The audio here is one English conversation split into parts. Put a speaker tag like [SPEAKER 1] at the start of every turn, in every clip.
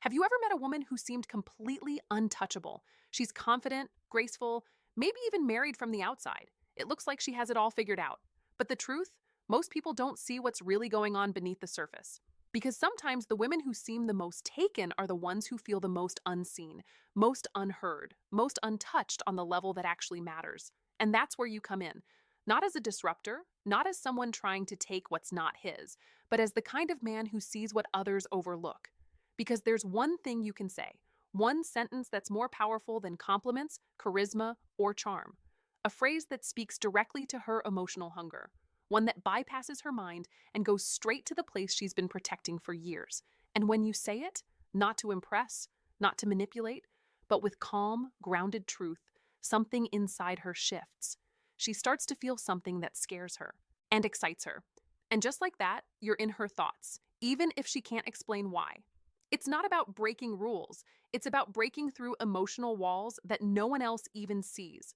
[SPEAKER 1] Have you ever met a woman who seemed completely untouchable? She's confident, graceful, maybe even married from the outside. It looks like she has it all figured out. But the truth? Most people don't see what's really going on beneath the surface. Because sometimes the women who seem the most taken are the ones who feel the most unseen, most unheard, most untouched on the level that actually matters. And that's where you come in. Not as a disruptor, not as someone trying to take what's not his, but as the kind of man who sees what others overlook. Because there's one thing you can say, one sentence that's more powerful than compliments, charisma, or charm. A phrase that speaks directly to her emotional hunger. One that bypasses her mind and goes straight to the place she's been protecting for years. And when you say it, not to impress, not to manipulate, but with calm, grounded truth, something inside her shifts. She starts to feel something that scares her and excites her. And just like that, you're in her thoughts, even if she can't explain why. It's not about breaking rules. It's about breaking through emotional walls that no one else even sees.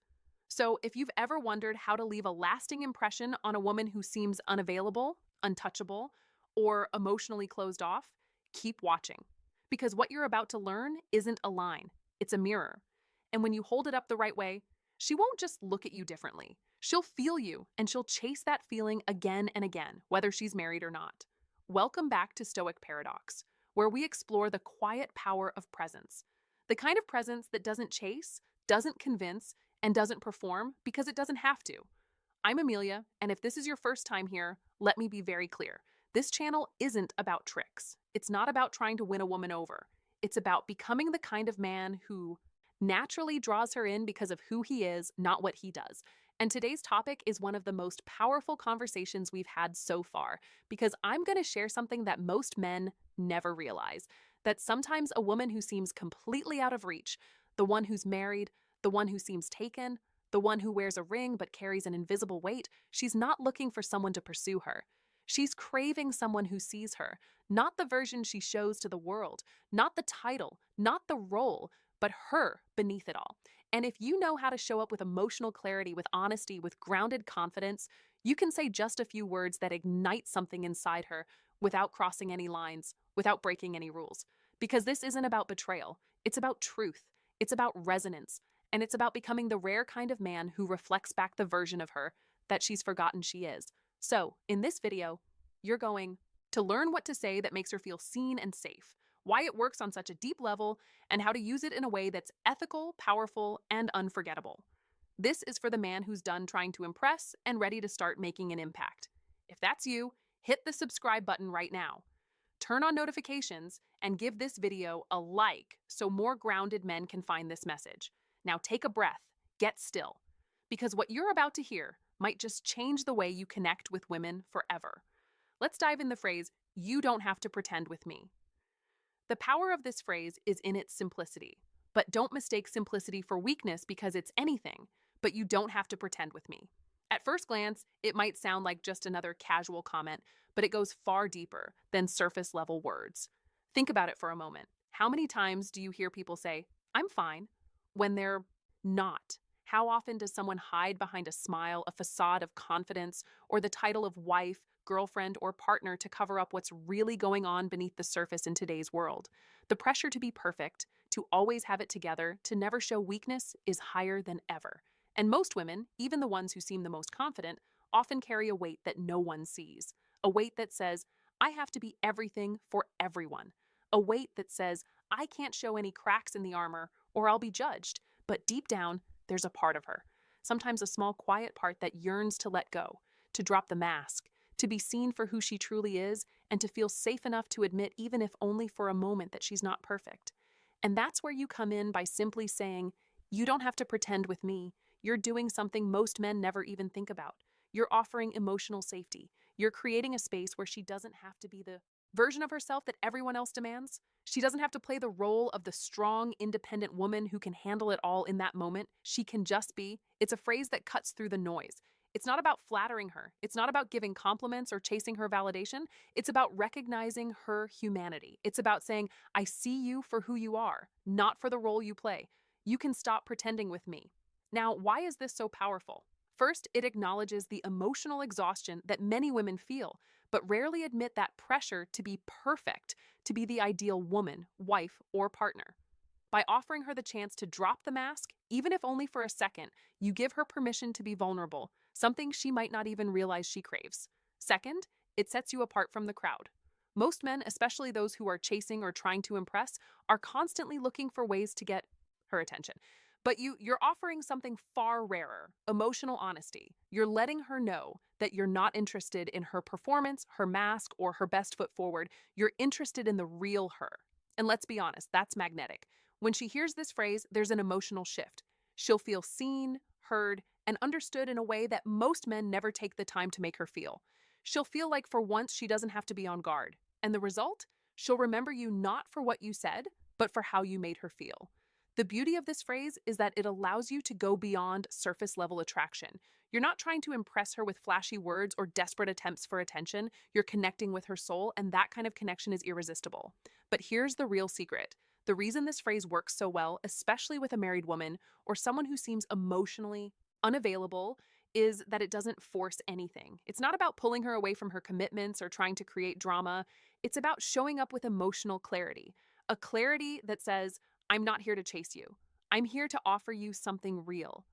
[SPEAKER 1] So, if you've ever wondered how to leave a lasting impression on a woman who seems unavailable, untouchable, or emotionally closed off, keep watching. Because what you're about to learn isn't a line, it's a mirror. And when you hold it up the right way, she won't just look at you differently. She'll feel you, and she'll chase that feeling again and again, whether she's married or not. Welcome back to Stoic Paradox, where we explore the quiet power of presence. The kind of presence that doesn't chase, doesn't convince, and doesn't perform because it doesn't have to. I'm Amelia, and if this is your first time here, let me be very clear. This channel isn't about tricks. It's not about trying to win a woman over. It's about becoming the kind of man who naturally draws her in because of who he is, not what he does. And today's topic is one of the most powerful conversations we've had so far, because I'm going to share something that most men never realize, that sometimes a woman who seems completely out of reach, the one who's married, the one who seems taken, the one who wears a ring but carries an invisible weight, she's not looking for someone to pursue her. She's craving someone who sees her, not the version she shows to the world, not the title, not the role, but her beneath it all. And if you know how to show up with emotional clarity, with honesty, with grounded confidence, you can say just a few words that ignite something inside her without crossing any lines, without breaking any rules. Because this isn't about betrayal, it's about truth, it's about resonance, and it's about becoming the rare kind of man who reflects back the version of her that she's forgotten she is. So, in this video, you're going to learn what to say that makes her feel seen and safe, why it works on such a deep level, and how to use it in a way that's ethical, powerful, and unforgettable. This is for the man who's done trying to impress and ready to start making an impact. If that's you, hit the subscribe button right now. Turn on notifications and give this video a like so more grounded men can find this message. Now take a breath, get still, because what you're about to hear might just change the way you connect with women forever. Let's dive in the phrase, "You don't have to pretend with me." The power of this phrase is in its simplicity, but don't mistake simplicity for weakness because it's anything, but you don't have to pretend with me. At first glance, it might sound like just another casual comment, but it goes far deeper than surface level words. Think about it for a moment. How many times do you hear people say, "I'm fine," when they're not? How often does someone hide behind a smile, a facade of confidence, or the title of wife, girlfriend, or partner to cover up what's really going on beneath the surface in today's world? The pressure to be perfect, to always have it together, to never show weakness is higher than ever. And most women, even the ones who seem the most confident, often carry a weight that no one sees. A weight that says, "I have to be everything for everyone." A weight that says, "I can't show any cracks in the armor or I'll be judged." But deep down, there's a part of her, sometimes a small quiet part that yearns to let go, to drop the mask, to be seen for who she truly is, and to feel safe enough to admit, even if only for a moment, that she's not perfect. And that's where you come in by simply saying, "You don't have to pretend with me." You're doing something most men never even think about. You're offering emotional safety. You're creating a space where she doesn't have to be the version of herself that everyone else demands. She doesn't have to play the role of the strong, independent woman who can handle it all in that moment. She can just be. It's a phrase that cuts through the noise. It's not about flattering her. It's not about giving compliments or chasing her validation. It's about recognizing her humanity. It's about saying, "I see you for who you are, not for the role you play. You can stop pretending with me." Now, why is this so powerful? First, it acknowledges the emotional exhaustion that many women feel, but rarely admit that pressure to be perfect, to be the ideal woman, wife, or partner. By offering her the chance to drop the mask, even if only for a second, you give her permission to be vulnerable, something she might not even realize she craves. Second, it sets you apart from the crowd. Most men, especially those who are chasing or trying to impress, are constantly looking for ways to get her attention. But you're offering something far rarer, emotional honesty. You're letting her know that you're not interested in her performance, her mask, or her best foot forward. You're interested in the real her. And let's be honest, that's magnetic. When she hears this phrase, there's an emotional shift. She'll feel seen, heard, and understood in a way that most men never take the time to make her feel. She'll feel like for once she doesn't have to be on guard. And the result? She'll remember you not for what you said, but for how you made her feel. The beauty of this phrase is that it allows you to go beyond surface level attraction. You're not trying to impress her with flashy words or desperate attempts for attention. You're connecting with her soul, and that kind of connection is irresistible. But here's the real secret. The reason this phrase works so well, especially with a married woman or someone who seems emotionally unavailable, is that it doesn't force anything. It's not about pulling her away from her commitments or trying to create drama. It's about showing up with emotional clarity, a clarity that says, I'm not here to chase you. I'm here to offer you something real.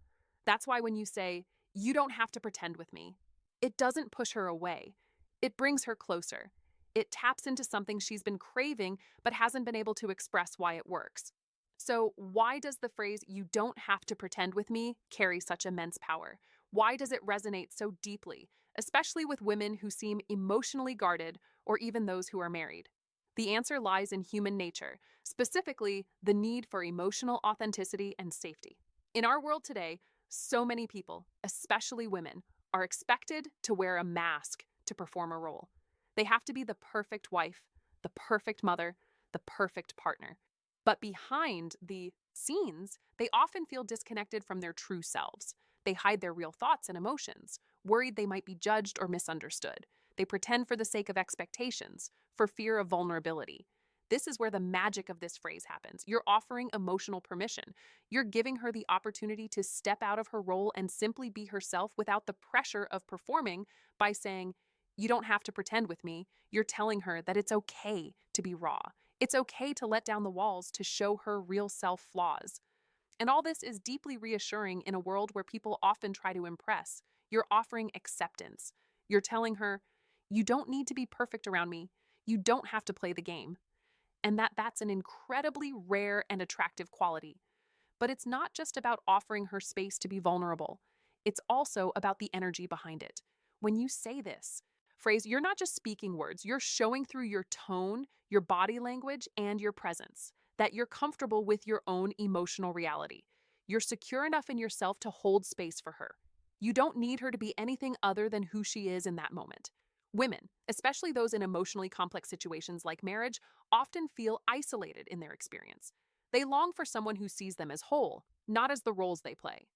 [SPEAKER 1] That's why when you say, you don't have to pretend with me, it doesn't push her away. It brings her closer. It taps into something she's been craving but hasn't been able to express why it works. So, why does the phrase, you don't have to pretend with me, carry such immense power? Why does it resonate so deeply, especially with women who seem emotionally guarded or even those who are married? The answer lies in human nature, specifically the need for emotional authenticity and safety. In our world today, so many people, especially women, are expected to wear a mask to perform a role. They have to be the perfect wife, the perfect mother, the perfect partner. But behind the scenes, they often feel disconnected from their true selves. They hide their real thoughts and emotions, worried they might be judged or misunderstood. They pretend for the sake of expectations, for fear of vulnerability. This is where the magic of this phrase happens. You're offering emotional permission. You're giving her the opportunity to step out of her role and simply be herself without the pressure of performing by saying, you don't have to pretend with me. You're telling her that it's okay to be raw. It's okay to let down the walls to show her real self flaws. And all this is deeply reassuring in a world where people often try to impress. You're offering acceptance. You're telling her, you don't need to be perfect around me. You don't have to play the game. And that's an incredibly rare and attractive quality. But it's not just about offering her space to be vulnerable. It's also about the energy behind it. When you say this phrase, you're not just speaking words, you're showing through your tone, your body language, and your presence that you're comfortable with your own emotional reality. You're secure enough in yourself to hold space for her. You don't need her to be anything other than who she is in that moment. Women, especially those in emotionally complex situations like marriage, often feel isolated in their experience. They long for someone who sees them as whole, not as the roles they play.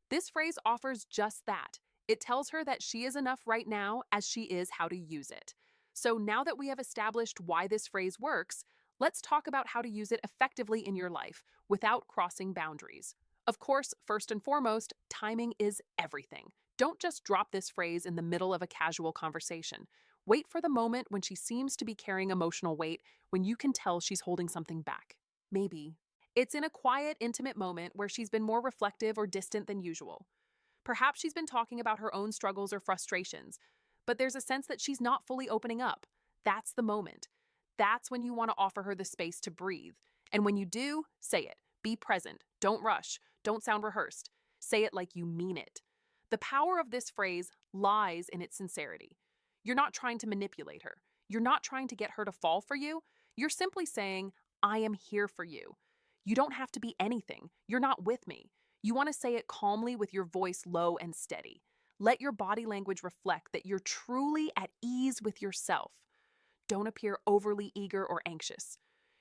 [SPEAKER 1] This phrase offers just that. It tells her that she is enough right now as she is how to use it. So now that we have established why this phrase works, let's talk about how to use it effectively in your life without crossing boundaries. Of course, first and foremost, timing is everything. Don't just drop this phrase in the middle of a casual conversation. Wait for the moment when she seems to be carrying emotional weight, when you can tell she's holding something back. Maybe it's in a quiet, intimate moment where she's been more reflective or distant than usual. Perhaps she's been talking about her own struggles or frustrations, but there's a sense that she's not fully opening up. That's the moment. That's when you want to offer her the space to breathe. And when you do, say it. Be present. Don't rush. Don't sound rehearsed. Say it like you mean it. The power of this phrase lies in its sincerity. You're not trying to manipulate her. You're not trying to get her to fall for you. You're simply saying, I am here for you. You don't have to be anything. You're not with me. You want to say it calmly with your voice low and steady. Let your body language reflect that you're truly at ease with yourself. Don't appear overly eager or anxious.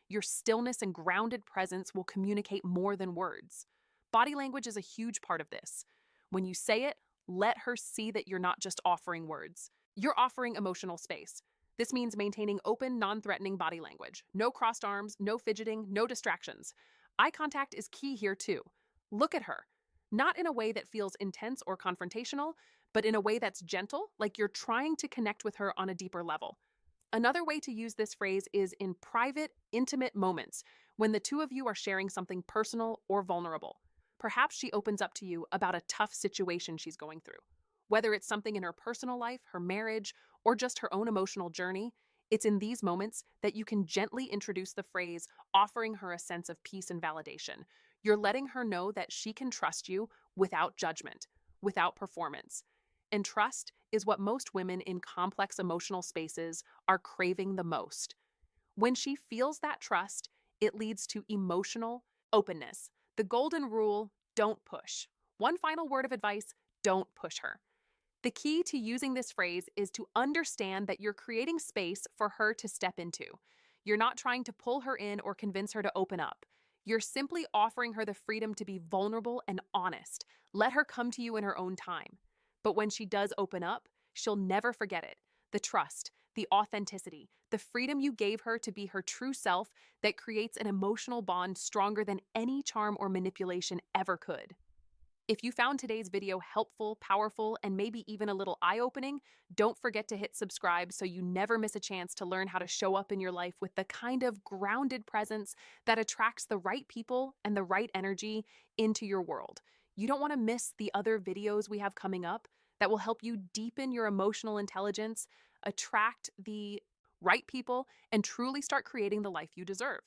[SPEAKER 1] Your stillness and grounded presence will communicate more than words. Body language is a huge part of this. When you say it, let her see that you're not just offering words. You're offering emotional space. This means maintaining open, non-threatening body language. No crossed arms, no fidgeting, no distractions. Eye contact is key here too. Look at her. Not in a way that feels intense or confrontational, but in a way that's gentle, like you're trying to connect with her on a deeper level. Another way to use this phrase is in private, intimate moments when the two of you are sharing something personal or vulnerable. Perhaps she opens up to you about a tough situation she's going through. Whether it's something in her personal life, her marriage, or just her own emotional journey, it's in these moments that you can gently introduce the phrase, offering her a sense of peace and validation. You're letting her know that she can trust you without judgment, without performance. And trust is what most women in complex emotional spaces are craving the most. When she feels that trust, it leads to emotional openness. The golden rule, don't push. One final word of advice, don't push her. The key to using this phrase is to understand that you're creating space for her to step into. You're not trying to pull her in or convince her to open up. You're simply offering her the freedom to be vulnerable and honest. Let her come to you in her own time. But when she does open up, she'll never forget it. The trust, the authenticity, the freedom you gave her to be her true self that creates an emotional bond stronger than any charm or manipulation ever could. If you found today's video helpful, powerful, and maybe even a little eye-opening, don't forget to hit subscribe so you never miss a chance to learn how to show up in your life with the kind of grounded presence that attracts the right people and the right energy into your world. You don't want to miss the other videos we have coming up that will help you deepen your emotional intelligence, attract the right people, and truly start creating the life you deserve.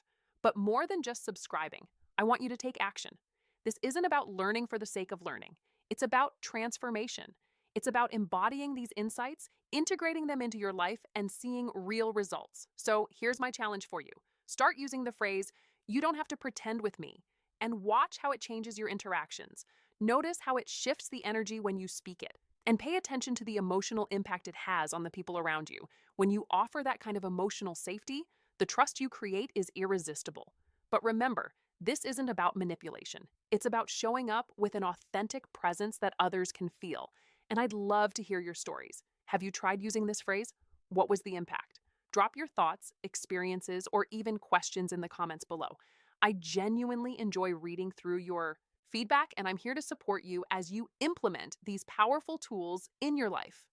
[SPEAKER 1] But more than just subscribing, I want you to take action. This isn't about learning for the sake of learning. It's about transformation. It's about embodying these insights, integrating them into your life, and seeing real results. So here's my challenge for you. Start using the phrase, you don't have to pretend with me, and watch how it changes your interactions. Notice how it shifts the energy when you speak it. And pay attention to the emotional impact it has on the people around you. When you offer that kind of emotional safety, the trust you create is irresistible. But remember, this isn't about manipulation. It's about showing up with an authentic presence that others can feel. And I'd love to hear your stories. Have you tried using this phrase? What was the impact? Drop your thoughts, experiences, or even questions in the comments below. I genuinely enjoy reading through your feedback, and I'm here to support you as you implement these powerful tools in your life.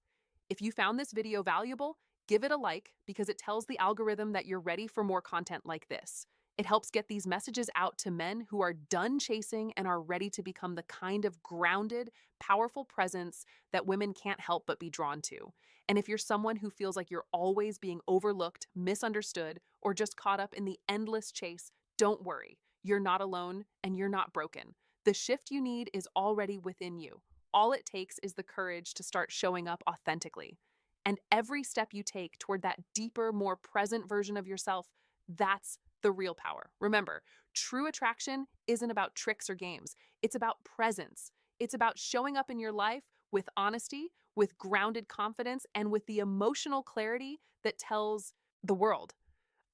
[SPEAKER 1] If you found this video valuable, give it a like because it tells the algorithm that you're ready for more content like this. It helps get these messages out to men who are done chasing and are ready to become the kind of grounded, powerful presence that women can't help but be drawn to. And if you're someone who feels like you're always being overlooked, misunderstood, or just caught up in the endless chase, don't worry. You're not alone and you're not broken. The shift you need is already within you. All it takes is the courage to start showing up authentically. And every step you take toward that deeper, more present version of yourself, that's the real power. Remember, true attraction isn't about tricks or games. It's about presence. It's about showing up in your life with honesty, with grounded confidence, and with the emotional clarity that tells the world,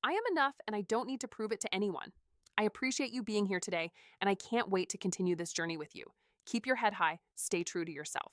[SPEAKER 1] I am enough and I don't need to prove it to anyone. I appreciate you being here today, and I can't wait to continue this journey with you. Keep your head high, stay true to yourself.